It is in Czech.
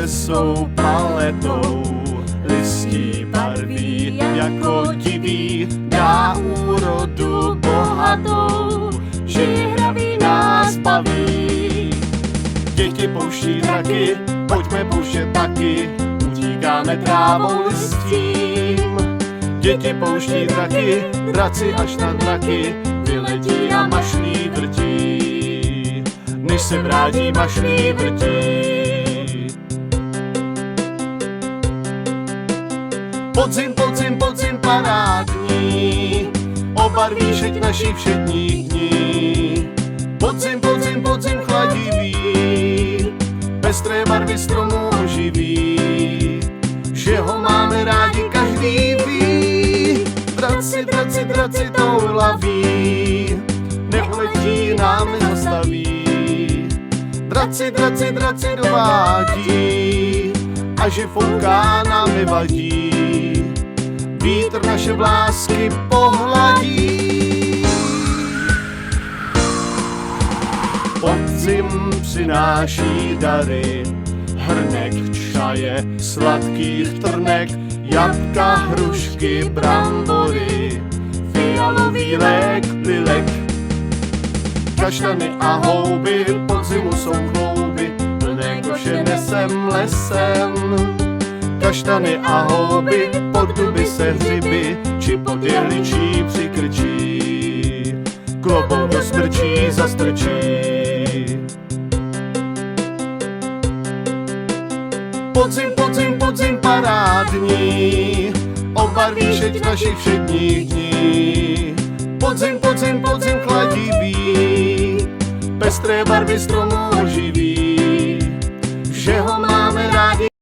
nesou paletou listí barví jako diví, dá úrodu bohatou, žihraví nás baví. Děti pouští draky, pojďme pouštět taky, utíkáme trávou listím. Děti pouští draky, draci až na draky, vyletí a mašlí vrtí, než se vrátí mašlí vrtí. Podzim, podzim, podzim parádní, obarví všeť našich všedních dní. Podzim, podzim, podzim chladivý, pestré barvy stromů oživí, že ho máme rádi každý ví. Draci, draci, draci toulaví, neuletí nám nezastaví. Draci, draci, draci dovádí, a že fouká nám nevadí. Vítr naše vlásky pohladí. Podzim přináší dary, hrnek čaje, sladkých trnek, jablka, hrušky, brambory, fialový lék, lilek. Kaštany a houby, podzimu jsou chlouby, plné koše nesem lesem. Kaštany a houby, pod duby se hřiby, či pod jehličí přikrčí, klobouk do smrčí zastrčí. Podzim, podzim, podzim parádní, obarví všeť našich všedních dní. Podzim, podzim, podzim chladivý, pestré barvy stromů oživí, že ho máme rádi.